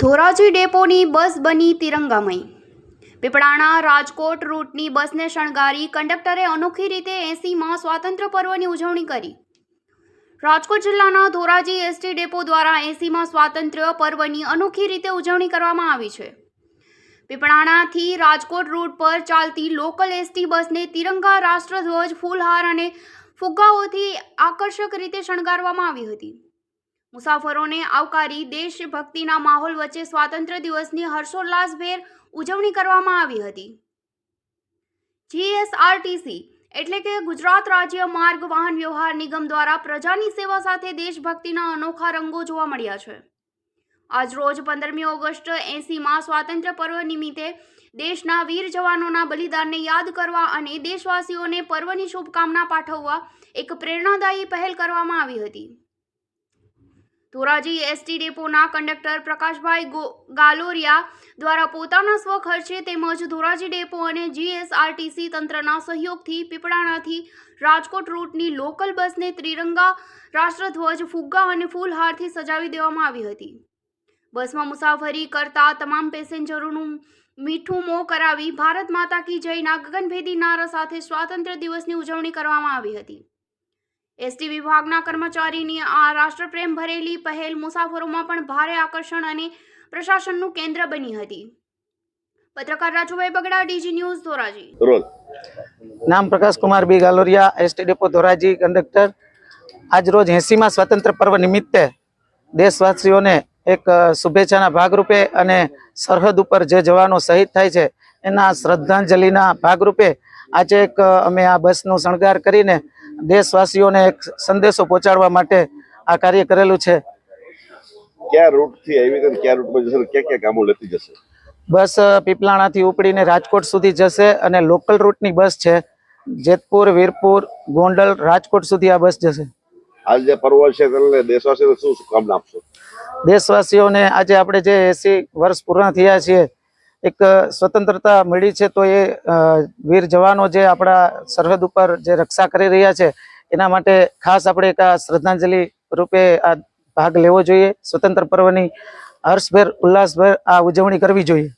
ધોરાજી ડેપોની બસ બની તિરંગામય। પીપળાણા રાજકોટ રૂટની બસને શણગારી કંડક્ટરે અનોખી રીતે 80માં સ્વાતંત્ર્ય પર્વની ઉજવણી કરી। રાજકોટ જિલ્લાના ધોરાજી એસટી ડેપો દ્વારા 80માં સ્વાતંત્ર્ય પર્વની અનોખી રીતે ઉજવણી કરવામાં આવી છે। પીપળાણાથી રાજકોટ રૂટ પર ચાલતી લોકલ એસટી બસને તિરંગા, રાષ્ટ્રધ્વજ, ફૂલહાર અને ફુગ્ગાઓથી આકર્ષક રીતે શણગારવામાં આવી હતી। મુસાફરોને આવકારી દેશભક્તિના માહોલ વચ્ચે સ્વાતંત્ર્ય દિવસની હર્ષોલ્લાસભેર ઉજવણી કરવામાં આવી હતી। જીએસઆરટીસી એટલે કે ગુજરાત રાજ્ય માર્ગ વાહન વ્યવહાર નિગમ દ્વારા પ્રજાની સેવા સાથે દેશભક્તિના અનોખા રંગો જોવા મળ્યા છે। આજરોજ 15મી ઓગસ્ટ 80માં સ્વાતંત્ર્ય પર્વ નિમિત્તે દેશના વીર જવાનોના બલિદાનને યાદ કરવા અને દેશવાસીઓને પર્વની શુભકામના પાઠવવા એક પ્રેરણાદાયી પહેલ કરવામાં આવી હતી। ધોરાજી એસટી ડેપોના કંડક્ટર પ્રકાશભાઈ ગાલોરિયા દ્વારા પોતાના સ્વખર્ચે તેમજ ધોરાજી ડેપો અને જીએસઆરટીસી તંત્રના સહયોગથી પીપળાણાથી રાજકોટ રૂટની લોકલ બસને ત્રિરંગા, રાષ્ટ્રધ્વજ, ફુગ્ગા અને ફૂલહારથી સજાવી દેવામાં આવી હતી। બસમાં મુસાફરી કરતા તમામ પેસેન્જરોનું મીઠું મોં કરાવી ભારત માતા કી જયના ગગનભેદી નારા સાથે સ્વાતંત્ર્ય દિવસની ઉજવણી કરવામાં આવી હતી। એસટી વિભાગના કર્મચારીની આ રાષ્ટ્રપ્રેમ ભરેલી પહેલ મુસાફરોમાં પણ ભારે આકર્ષણ અને પ્રશાસનનું કેન્દ્ર બની હતી। પત્રકાર રાજુભાઈ બગડા, ડીજી ન્યૂઝ, ધોરાજી। નામ પ્રકાશ કુમાર બી Galoriya, ST depot Dhoraji, conductor. આજ રોજ 80માં સ્વાતંત્ર્ય પર્વ નિમિત્તે દેશવાસીઓને એક શુભેચ્છાના ભાગરૂપે અને સરહદ ઉપર જે જવાનો શહીદ થાય છે એના શ્રદ્ધાંજલિના ભાગરૂપે આજે એક અમે આ બસનું શણગાર કરીને દેશવાસીઓને એક સંદેશો પહોંચાડવા માટે આ કાર્ય કરેલું છે। क्या रूट थी આવી અને क्या रूट માં જશે, क्या કામો લેતી જશે? બસ પીપળાણાથી ઉપડીને રાજકોટ સુધી જશે અને લોકલ રૂટની બસ છે, જેતપુર, વીરપુર, ગોંડલ, રાજકોટ સુધી આ બસ જશે। આજ જે પર્વ છે એટલે દેશવાસીઓને શું શુભકામના આપશો? દેશવાસીઓને આજે આપણે જે 80 વર્ષ પૂર્ણ થયા છીએ, એક સ્વતંત્રતા મળી છે, તો એ વીર જવાનો જે આપણા સરહદ ઉપર જે રક્ષા કરી રહ્યા છે એના માટે ખાસ આપણે એક આ શ્રદ્ધાંજલિ રૂપે આ ભાગ લેવો જોઈએ। સ્વતંત્ર પર્વની હર્ષભેર, ઉલ્લાસભેર આ ઉજવણી કરવી જોઈએ।